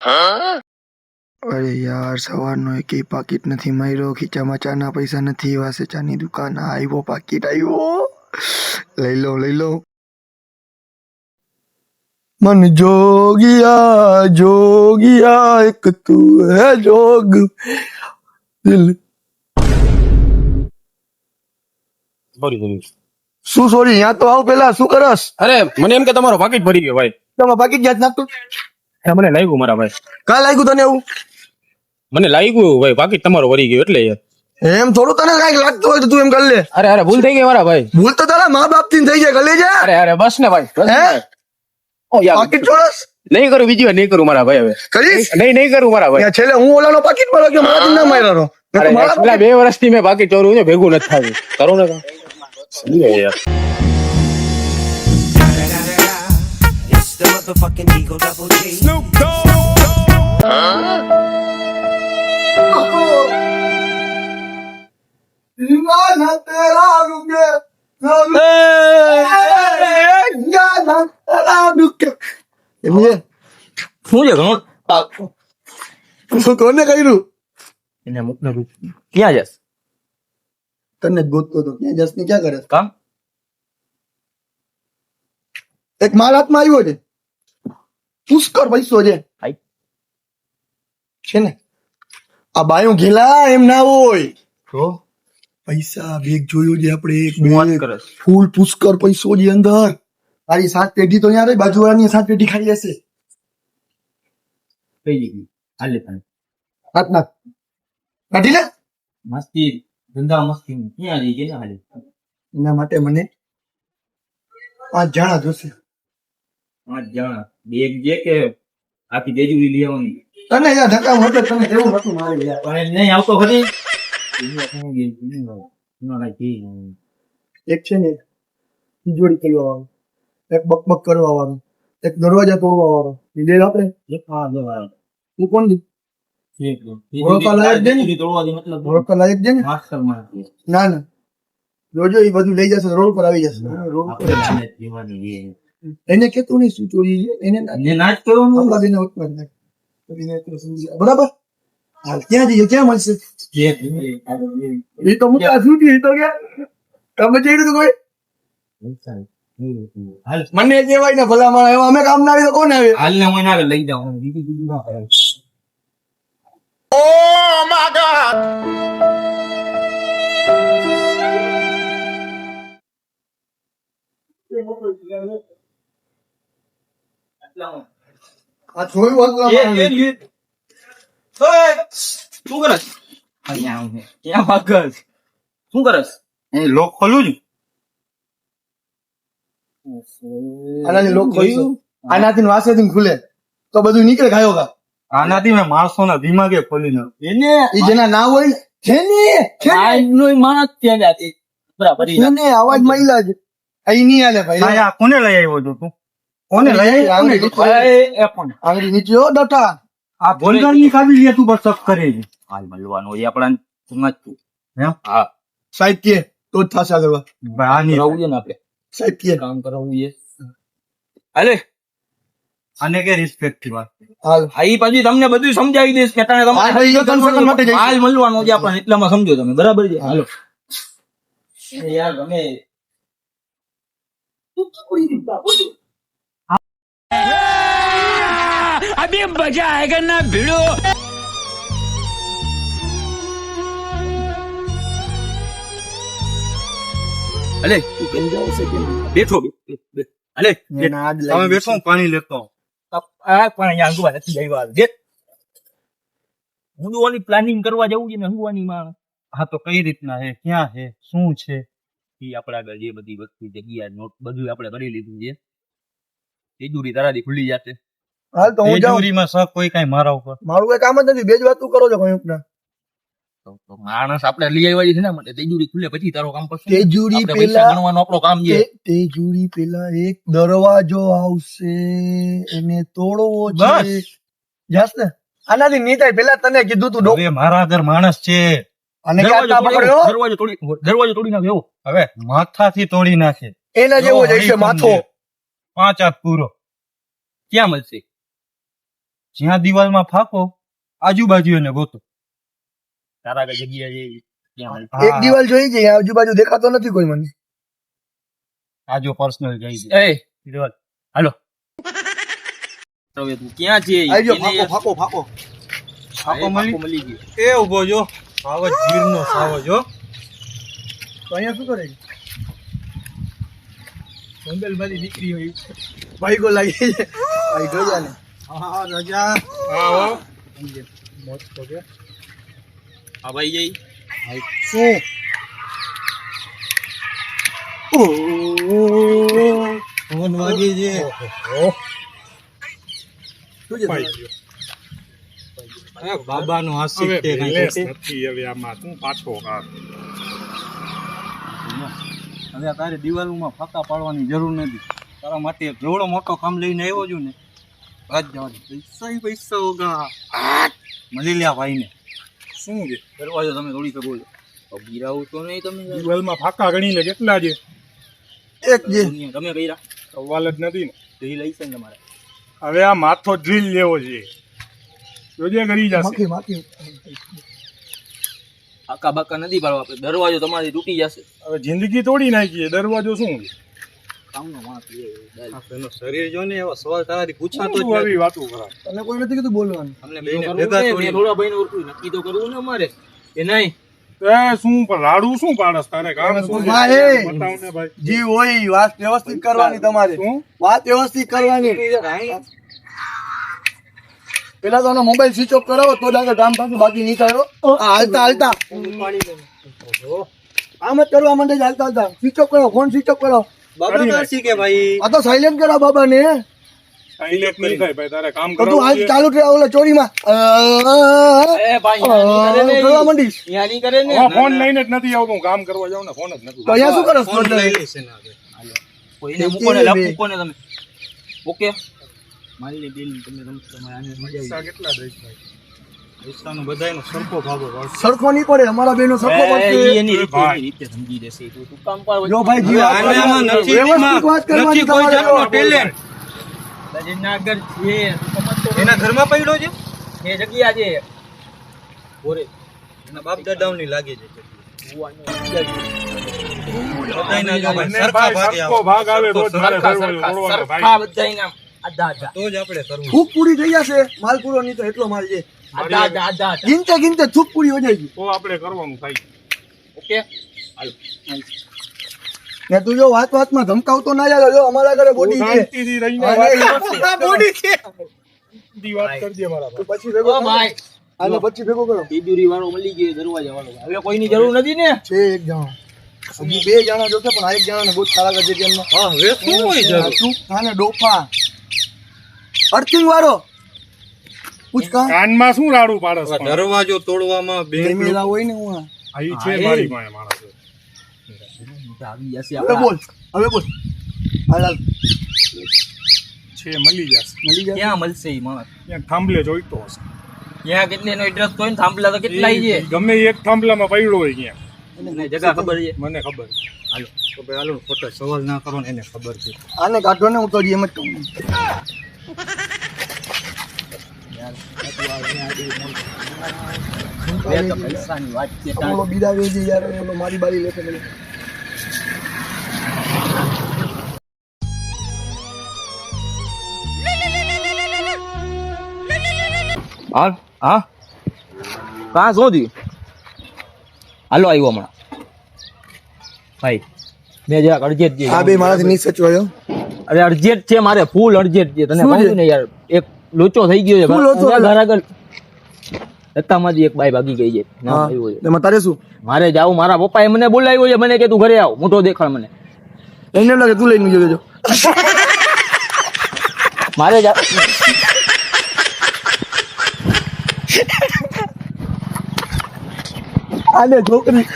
અરે યાર સવારનો એકેય પાકીટ નથી માર્યો. ખીચામાં ચાના પૈસા નથી. વાસે ચાની દુકાન આવ્યો, પાકીટ આવ્યો. લઈ લો. મન જોગિયા એક તું હે જોગ દિલ. શું સોરી યા તો આવ પેલા શું કરસ? અરે મને એમ કે તમારો પાકીટ ભરી ગયો ભાઈ. તમારા પાકીટ યાદ નાખતો. મને લાગ્યું મારા ભાઈ. કા લાગ્યું તને એવું? મને લાગ્યું ભાઈ પાકીટ તમારો ભરી ગયો એટલે યાર. એમ થોડું તને કઈક લાગતું હોય તો તું એમ કરી લે. અરે ભૂલ થઈ ગઈ મારા ભાઈ. ભૂલ તો તારા મા બાપ થી થઈ જાય. કરી લેજે. અરે બસ ને ભાઈ. હે ઓ યાર પાકીટ ચોરસ નહીં કરું, બીજી વાર નહીં કરું મારા ભાઈ. હવે કરીશ નહીં કરું મારા ભાઈ. છેલ્લે હું ઓલાનો પાકીટ મારો કે મારા ના માર્યો. અરે છેલ્લા 2 વર્ષથી મેં પાકીટ ચોરું છે, ભેગું નથી થયું. કરો ને યાર. It's the motherfucking Eagle Double G. Snoop Dogg. કોને કર્યું? એને મુકને ક્યાં જસ? તને જ ગોતતો હતો. ક્યાં જસ ને ક્યાં કરે કામ? એક માલ હાથમાં આવ્યો છે, પુષ્કળ પૈસો છે ને. આ બાયું ઘેલા એમ ના હોય તો પૈસા બેગ જોયો છે આપણે. એક વાત બેગ કરસ. ફૂલ પુષ્કળ પૈસો છે અંદર. તારી 7 પેઢી તો ત્યાં રહી, બાજુવાળાની 7 પેઢી ખાલી હશે. કઈ ગઈ હાલે તને હાથ નાખ કાઢી લે. મસ્તી ધંધા મસ્તી ક્યાં રહી ગઈ હાલે. એના માટે મને 5 જણા જોશે. 5 જણા બેગ જે કે આખી દેજુરી લઈ આવવાની. તને યાર ધક્કા મોટે તને એવું નતું મારે યાર. પણ નહીં આવતો ખરી. એક છે ને તિજોરી કરવા વાળો, એક બકબક કરવા વાળો, એક દરવાજા તોડવા વાળો. લીધે આપણે તું કોણ દી? ઓળખા લાયક છે ને? ઓળખા લાયક છે ને? ના જોજો એ બધું લઈ જશે, રોડ પર આવી જશે. એને કેતું નહીં શું ચોરી છે, એને નાચ કરવાનું. આપણા બેને ઉત્પાદ નાખ. બરાબર હાલ ક્યાં જઈએ, ક્યાં મળશે? એ તો મુકા છૂટી તો કે તમે જઈ રહ્યું કોઈ મને કહેવાય ને ભલા માણસ. એવા અમે કામ ના આવી તો કોણ આવે? હાલ ને હું ના લઈ જાઉં. આ જોયું હતું શું કરસ? ક્યાં ભાગસ? શું કરસ? લોક ખોલું છું. આનાથી લોક ખોલ્યું, આનાથી વાસેથી ખુલે તો બધું નીકળે ખાયો કા. આનાથી મેં માણસો ના દિમાગે ખોલી નાખ્યું. એને ઈ જેના ના હોય ને માણસ ત્યાં જાતી બરાબર. એને અવાજ મહિલા જ અહીં નહીં હાલે ભાઈ. આ કોને લઈ આવ્યો છો તું? કોને લઈ આવ્યો? આંગળી નીચે હો ડટા. આ ભોલગાની કાબિલિયત ઉપર શક કરે છે. હાલ મળવાનો એ આપણા સમજતું. હા સાહેબ કે તો જ થશે આગળ. આની રહું છે ને આપણે સાહેબ કે કામ કરાવવું છે. હાલે આને કે રિસ્પેક્ટ થી વાત. હાલ હા ઈ પછી તમને બધું સમજાવી દઈશ કે તને કન્ફર્મ માટે જઈશું. હાલ મળવાનો છે આપણને એટલામાં સમજો તમે બરાબર છે. હાલો યાર તમે अभी मजा आएगा ना भिड़ो. અલે બેઠો અલે તમે બેઠો હું પાણી લેતો પાણી અંગવા નથી આવ્યા. ઊંઘવાની પ્લાનિંગ કરવા જવું છે ને ઊંઘવાની માં. હા તો કઈ રીતના છે, ક્યાં છે, શું છે એ આપણે આગળ જે બધી વસ્તુ જગ્યા નોટ બધું આપણે કરી લીધું છે. તિજોરી તારાથી ખુલી જશે. હાલ તો હું જાઉં. તિજોરીમાં શક કોઈ કઈ મારા ઉપર. મારું કઈ કામ જ નથી. બે જ વાતું કરો છો કઈ ના. તો માણસ આપણે લઈ આવ્યા છે ને માટે તિજોરી ખુલે પછી તારો કામ કરશે. તેજુરી આપણે પૈસા પેલા ગણવાનું આપણો કામ છે. તેજુરી પેલા એક દરવાજો આવશે, એને તોડવો છે. બસ. જસ ને આનાથી નહીં થાય. પેલા તને કીધું તું હવે મારા ઘર માણસ છે. અને ક્યાં પકડ્યો દરવાજો તોડી નાખે એવો. હવે માથાથી તોડી નાખે એના જેવો જ હશે માથો. 5 હાથ પૂરો ક્યાં મળશે? જ્યાં દિવાલમાં ફાંકો આજુબાજુ એને ગોતો તારા આગળ જગ્યા છે ત્યાં હાલ. એક દિવાલ જોઈ છે આજુબાજુ દેખાતો નથી કોઈ મને. આજો પર્સનલ જઈ છે એ દિવાલ હાલો હવે તું ક્યાં છે આવજો એને ફાકો ફાકો ફાકો ફાંકો મળી ગયો એ ઉભો જો સાવજ ગીરનો સાવજ હો તો અહીંયા શું કરે છે? જંગલમાંથી નીકળી હોય ભાઈ ગો લાગી છે ભાઈ ગો જાને. હા રજા હા હો મોત તો કે હા ભાઈ જઈ શું ફોન વાગી છે શું છે ભાઈ બાબાનો આશીષ છે નથી હવે આમાં તું પાછો કર હવે તારે દિવાલોમાં ફાંકા પાડવાની જરૂર નથી તારા માટે એક જેવડો મોટો કામ લઈને આવ્યો છું ને આજ જવાની પૈસા હોગા મળી લ્યા ભાઈને શું છે દરવાજો તમે થોડી તો બોલો ગીરાવું તો નહીં તમે દિવાલમાં ફાકા ગણી લે કેટલા છે એક જે તમે કર્યા સવાલ જ નથી ને તો એ લઈ છે ને તમારે હવે આ માથો ડ્રીલ લેવો છે જોજે કરી જશે માખી માખી ફાંકા બાકા નથી પાડવા આપણે દરવાજો તમારી તૂટી જશે હવે જિંદગી તોડી નાખી છે દરવાજો શું છે કામનો માણસ લે એનો શરીર જો ને એવા સવાલ તારાથી પૂછાતો જ જ આવી વાતો કરા તને કોઈ નથી કીધું બોલવાનું. અમને બેને ભેગા ભેગા કરવું તોડી. ને થોડા ભાઈને ઓળખું નક્કી તો કરવું ને અમારે એ નહીં એ શું પણ લાડુ શું પાડસ તારે કામ શું છે? ભાઈ. બતાવ ને ભાઈ જી હોય વાત વ્યવસ્થિત કરવાની તમારે શું વાત વ્યવસ્થિત કરવાની. પેલા તો આનો મોબાઈલ સ્વિચ ઓફ કરાવો તો જ આગળ કામ થશે બાકી નહીં કરો. હાલતા હાલતા આમ જ કરવા માંડે છે હાલતા હાલતા સ્વિચ ઓફ કરો ફોન સ્વિચ ઓફ કરો. બાબા નાસી કે ભાઈ આ તો સાયલેન્ટ કરા બાબા ને સાયલેન્ટ નહીં થાય ભાઈ તારે કામ તો તું કરવું હાલ છે. ચાલુ છે ઓલા ચોરીમાં એ ભાઈ યા નહીં કરે ને કરવા માંડીશ યા નહીં કરે ને હવે ફોન લઈને જ નથી આવતો હું કામ કરવા જાઉં ને ફોન જ નથી તો અહીંયા શું કરો ફોન લઈ લઈશ એના આગળ. કોઈને મૂકો ને લાભ મૂકો ને તમે ઓકે મારી બિલ તમે તમારે આને મજા પૈસા કેટલા દઈશ ભાઈ પૈસાનો બધાયનો સરખો ભાગો ભાવ સરખો નહીં પડે અમારા બેનો સરખો આવી પડશે એની રીતે ભાઈ. એની રીતે સમજી જશે તું તું કામ પર જો ભાઈ જી વાત આને આમાં કરવાની. નથી વ્યવસ્થિત વાત કરવાની તમારે જો. જનાગર છે એના ઘરમાં પડ્યો છે એ જગ્યા છે ઓરે એના બાપ દાદાઓની લાગે છે બધાયના જો ભાઈ, સરખા ભાગે સરખા, સરખો ભાગ આવે તો જ મારે સરખા, દરવાજો તોડવાનો સરખા ભાઈ બધાયના આધા આધા તો જ આપણે કરવું થૂક પૂરી થઈ જશે માલ પૂરો નહીં તો એટલો માલ છે આધા આધા આધા ગીનતે ગીનતે થૂક પૂરી હો જાયગી. તો આપણે કરવાનું થાય ઓકે હાલો ને તું જો વાત વાતમાં ધમકાવતો ના જાય જો અમારા ઘરે બોડી છે શાંતિથી રહીને અરે, વાત બોડી છે સીધી વાત કરજે મારા તો ભાઈ પછી ભેગો ઓ કરો. ભાઈ આને પછી ભેગો કરો તિજોરી વાળો મળી ગયો દરવાજા વાળો હવે કોઈની જરૂર નથી ને છે એક જણો હજી બે જણા જોશે પણ આ એક જણાને બહુ સારા કરજે કે એમનો હા હવે શું હોય જરૂર તું થાને ડોફા અર્થિંગ વાળો પૂછ કા કાનમાં શું રાડું પાડસ દરવાજો તોડવામાં બે કેમેરા હોય ને હું આઈ છે મારી પાસે માણસ આવી જશે હવે બોલ હાલ હાલ છે મળી જશે મળી જાય ક્યાં મળશે ઈ માણસ ત્યાં થાંભલે જોઈતો હશે ક્યાં કેટલીનો એડ્રેસ કોઈ થાંભલા તો કેટલાય છે ગમે એક થાંભલામાં પડ્યો હોય ક્યાં એને જગા ખબર છે મને ખબર છે. હાલો તો ભાઈ હાલો ખોટા સવાલ ના કરો ને એને ખબર છે આને કાઢો ને હું તો હજી એમ જ કહું બે તો પૈસાની વાત છે ઓલો બિરાવે છે યાર ઓલો મારી બારી લેશે મને. હાલ હા કાં શું થયું હાલો આવ્યો હમણાં ભાઈ મેં જરાક અર્જન્ટ છે આ બે મારાથી નહીં સચવાયો અરે અર્જન્ટ છે મારે ફૂલ અર્જન્ટ છે તને શું છે? કહું ને યાર એક લોચો થઈ ગયો છે શું લોચો? ઘર આગળ રસ્તામાંથી એક બાઈ ભાગી ગઈ છે નામ હા આવ્યું છે. એમાં તારે શું મારે જાવું મારા પપ્પાએ મને બોલાવ્યો છે મને કે તું ઘરે આવ મોટો દેખાડ મને એને એમ લાગે તું લઈને જજો મારે આને છોકરી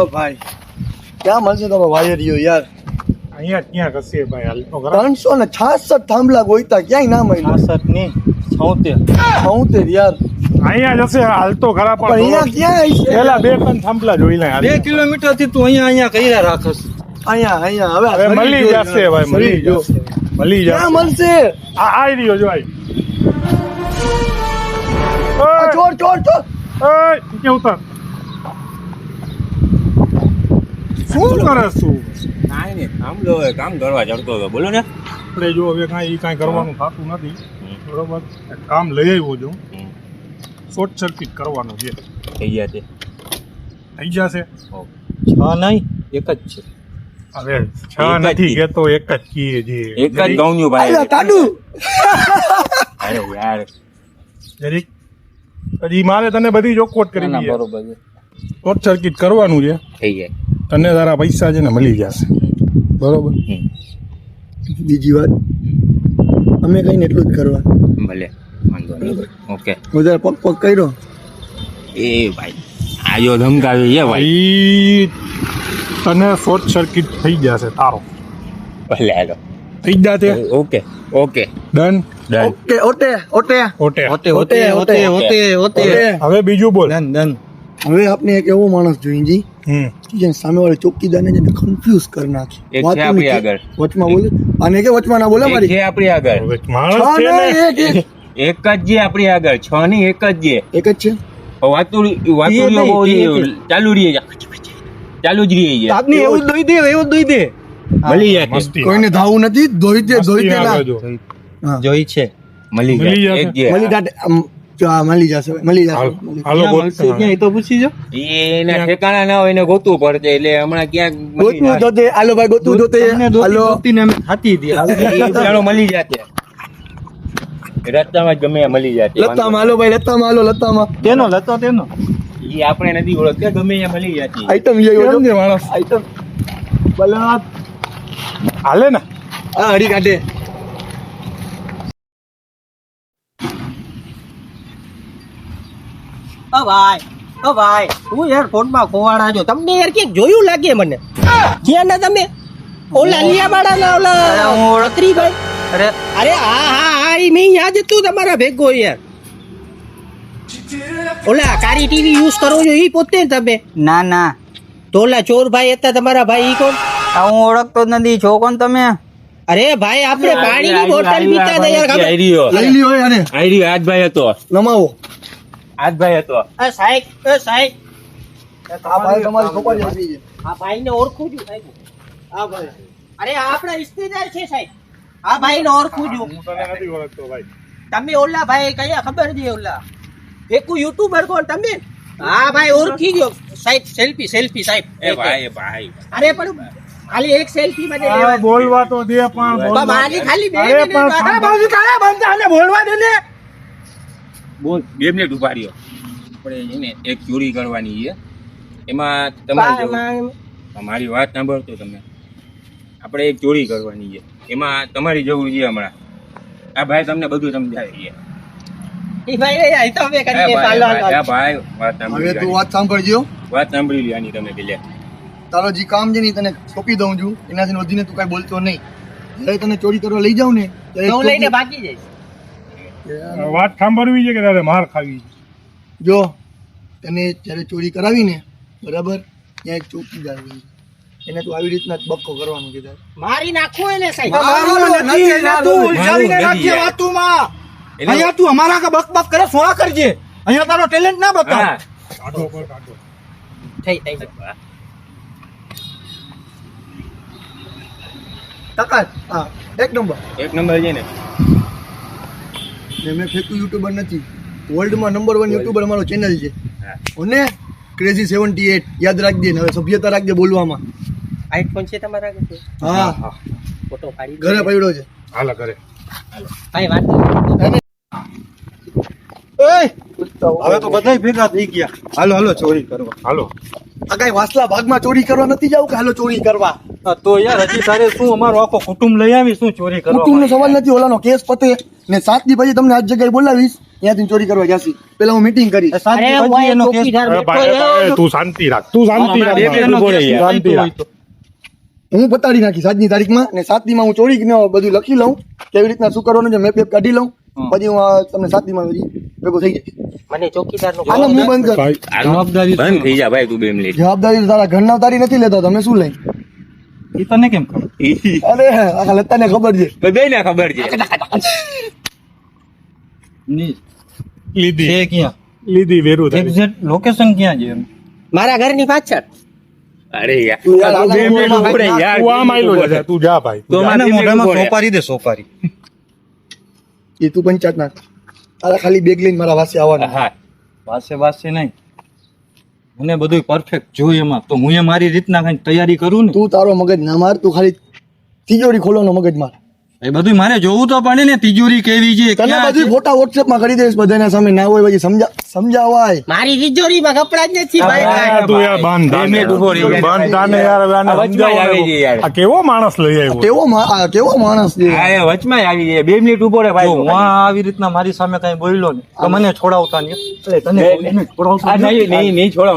ઓ ભાઈ ક્યાં મળશે તમારો વાયરિયો યાર અહીંયા ક્યાં કશે ભાઈ હાલ તો ખરા 366 થાંભલા ગોઈતા ક્યાંય ના મળ્યું 66 ની 76 76 યાર અહીંયા જશે હાલ તો ખરા પણ અહીંયા પણ ક્યાં આવી છે પેલા બે ત્રણ થાંભલા જોઈ લે 2 કિલોમીટર થી તું અહીંયા કર્યા રાખસ અહીંયા હવે હવે મળી જશે ભાઈ, મળી જો. જશે, મળી ક્યાં જશે. મળશે? આઈ રહ્યો જો આઈ. આ ચોર ચોર ચોર ઓય, નીચે ઉતર. શું કરે છું? કાંઈ નહીં, કામ લો, કામ કરવા ચડતો હતો, બોલો ને. આપણે જો હવે કાંઈ કરવાનું થતું નથી, બરોબર. એક કામ લઈ આવ્યો છું, શોર્ટ સર્કિટ કરવાનું છે. થઈ ગયા છે. થઈ જશે. નહીં, એક જ છે. હવે એક છ જ નથી છે. કેતો, એક જ કીએ છે. એક જ ગૌન્યું ભાઈ. આયા કાઢુ અરે યાર, જરીક હજી મારે તને બધી ચોખવટ કરી ના, છે. બરોબર છે. શોર્ટ સર્કિટ કરવાનું છે, થઈ જાય. તને તારા પૈસા છે ને મળી જશે, બરોબર. બીજી વાત અમે કઈ ને એટલું જ કરવા ભલે, વાંધો નહીં. ઓકે. વધારે પગ પગ કર્યો એ ભાઈ આયો ધમકાવી છે ભાઈ. ઈ તને શોર્ટ સર્કિટ થઈ જશે તારો, ભલે હાલો. થઈ જશે. Okay okay done. Done. Okay ઓટે ઓટે ઓટે. ઓટે હવે બીજું બોલ. હવે આપણે એક એવો માણસ જોઈએ જી હમ. કે જેને સામેવાળા ચોકીદારને છે ને કન્ફ્યુઝ કરી નાખી એક વાત છે આપણી નથી. આગળ. વચમાં બોલે અને કે વચમાં ના બોલે એક મારી છે આપણી આગળ. હવે માણસ છ છે ને ને. એક એક એક જ છે આપણી આગળ, 6 ની એક જ છે. એક જ છે વાતુડીઓ બહુ ચાલુ રહી છે, ચાલુ જ રહી છે. એવું દોઈ દે મળી જશે. મસ્તી. કોઈને ધાવું નથી ધોઈ દે મસ્તી ના ના કરજો. હા. જોઈ છે. મળી મળી જશે. જશે. એક છે. મળી જાતે મળી જશે મળી જશે હાલ- હાલો બોલ. એને ઠેકાણા ના હોય એને ગોતવું પડશે, એટલે હમણાં ક્યાંક મળી ગોતવું જશે. જોતે હાલો ભાઈ ગોતવું જોતે હાલો એ જાણો મળી જશે. રસ્તામાં જ ગમે ત્યાં મળી જશે. લતામાં હાલો ભાઈ લતામાં હાલો લતામાં એ આપણે નથી ઓળખતા, ગમે ત્યાં મળી જશે. આઈટમ લઈ કેમ આવ્યો છે માણસ? આઈટમ બલાત હાલે ને. આ હરી કાઢે ઓ ભાઈ હું યાર ફોનમાં ખોવાડા છો તમને યાર ક્યાંક જોયું લાગે મને ક્યાં ના તમે ઓલા લીયાવાળા ના ઓલા અત્રીભાઈ અરે હા ઈ મેં યાદ હતું તમારા ભેગો યાર ઓલા કારી ટીવી યુઝ કરો છો ઈ પોતે ને તમે ના તો ઓલા ચોરભાઈ હતા તમારા ભાઈ ઈ કોણ આ હું ઓળખતો જ નથી. છો કોણ તમે? અરે ભાઈ આપણે પાણીની બોટલ પીતા હતા યાર ખબર આયરીઓ. લઈ લ્યો આને આયરીઓ આજભાઈ હતો. નમાવો આજભાઈ હતો. સાહેબ સાહેબ આ ભાઈ તમારી છોકરી આપી છે આ ભાઈને ઓળખું છું સાહેબ આ ભાઈ અરે આ આપણા રિશ્તેદાર છે સાહેબ આ ભાઈને ઓળખું છું હું તને નથી ઓળખતો ભાઈ. તમે ઓલા ભાઈ કયા ખબર છે ઓલા એકુ યુટ્યુબર કોણ તમે હા ભાઈ ઓળખી ગયો સાહેબ સેલ્ફી સાહેબ એ ભાઈ અરે પણ ખાલી એક સેલ્ફી માટે આ લેવા બોલવા તો દે પણ પણ મારી ખાલી બે અરે મિનિટ પણ અરે બાજુ કાળા બંધ આને બોલવા દે ને બોલ 2 મિનિટ ઉભા રહ્યો. આપણે એને એક ચોરી કરવાની છે, એમાં તમારી મારી વાત સાંભળતો તમે. આપણે એક ચોરી કરવાની છે, એમાં તમારી જરૂર છે હમણાં. આ ભાઈ તમને બધું સમજાવે છે. ઈ ભાઈ એ તો હવે કરીએ ચાલો ભાઈ વાત હવે સાંભળી તું લ્યો. વાત સાંભળજો વાત સાંભળી લ્યો આની તમે પેલે. તારો જે કામ છે ને ઈ તને સોંપી દઉં છું એનાથી વધીને તું કઈ બોલતો નહીં જ્યારે તને ચોરી કરવા લઈ જાઉં ને ત્યારે હું લઈને ચોકી- ભાગી જઈશ વાત સાંભળવી છે કે તારે માર ખાવી છે? જો તને જ્યારે ચોરી કરાવી ને બરાબર ત્યાં એક ચોકીદાર હોય છે. એને તું આવી રીતના જ બક્કો કરવાનું છે તારે. મારી નાખો એને સાહેબ મારું નથી યાર. અહીંયા તું અમારા કા બક બક કરે સોળા કરજે અહીંયા તારો ટેલેન્ટ ના બતાવ હા. કાઢો પર કાઢો. થઈ ટકા હા એક નંબર એક નંબર છે ને. ને મેં ફેંકું યુટ્યુબર નથી વર્લ્ડમાં નંબર 1 યુટ્યુબર અમારો ચેનલ છે હા. અને ક્રેઝી 78 યાદ રાખજે ને હવે સભ્યતા રાખજે બોલવામાં આઈફોન છે તમારા આગળ હા ફોટો પાડી ઘરે પડ્યો છે હાલે કરે. ભાઈ વાત હવે તો બધાય ભેગા થઈ ગયા હાલો હાલો ચોરી કરવા હાલો. આ કઈ વાસલા ભાગમાં ચોરી કરવા નથી જાવ કે હાલો ચોરી કરવા તો યાર હજી તારે શું અમારો આખો કુટુંબ લઈ આવી શું ચોરી કુટુંબનો સવાલ નથી ઓલાનો કેસ પતે ને 7 દી પછી તમને આ જગ્યાએ બોલાવીશ ત્યાંથી ચોરી કરવા જાસી પેલા હું મીટિંગ કરી અરે હું એક ચોકીદાર અરે બેઠો ભાઈ, છે. તું શાંતિ રાખ, તું શાંતિ રાખ. બે મિનિટ ઉભો રહે યાર. શાંતિ રાખ. હું બતાડી નાખી 7 ની તારીખમાં ને 7 દીમાં હું ચોરી ને બધું લખી લઉં કેવી રીતના શું કરવાનું છે મેપ કાઢી લઉં પછી હું તમને 7 દીમાં ભેગો થઈ જાય મને ચોકીદાર નું આનો મું બંધ કર ભાઈ, બંધ થઈ જા ભાઈ તું 2 મિનિટ. જવાબદારી તારા ઘરના તારી નથી લેતા તમે શું લઈ એ તને કેમ ખબર અરે આખા લતાને ખબર છે. બધાયને ખબર છે. ની લીધી છે ક્યાં લીધી વેરું થાય. એક્ઝેક્ટ લોકેશન ક્યાં છે એમ? મારા ઘરની પાછળ. અરે યાર. તું યાર આ તો 2 મિનિટ ઉભો રહે યાર. તું આમ આયલો જા, તું જા ભાઈ. તો આના 2 મિનિટ મોઢામાં ઉભો રહે. સોપારી દે સોપારી. એ તું પંચાયત ના અરે ખાલી બેગ લઈને મારા વાસે આવવાનું. હા. વાસે નહીં મને બધું પરફેક્ટ જોઈએ એમાં તો હું એ મારી રીતના કઈ તૈયારી કરું ને તું તારો મગજ ના માર, તું ખાલી તિજોરી ખોલવાનો મગજ માર. એ બધું મારે જોવું તો પડે ને તિજોરી કેવી છે તને ક્યાં બધી છે? ફોટા WhatsApp માં કરી દઈશ બધાના સામે, ના હોય પછી સમજાવાય. મારી તિજોરીમાં કપડા જ નથી ભાઈ. આ તું યાર બાંધ 2 મિનિટ ઉભો રહી. બાંધાને યાર હવે આને આ વચમાં આવી ગઈ યાર. આ કેવો માણસ લઈ આવ્યો. કેવો માણસ છે. હા, એ વચમાં આવી જાય 2 મિનિટ ઉભો રહે જો ભાઈ. હું આવી રીતના મારી સામે કઈ બોલ્યો ને તો મને છોડાવતા નહીં. એટલે તને બે- બોલીને છોડાવતા આ નહીં. નહીં છોડાવ.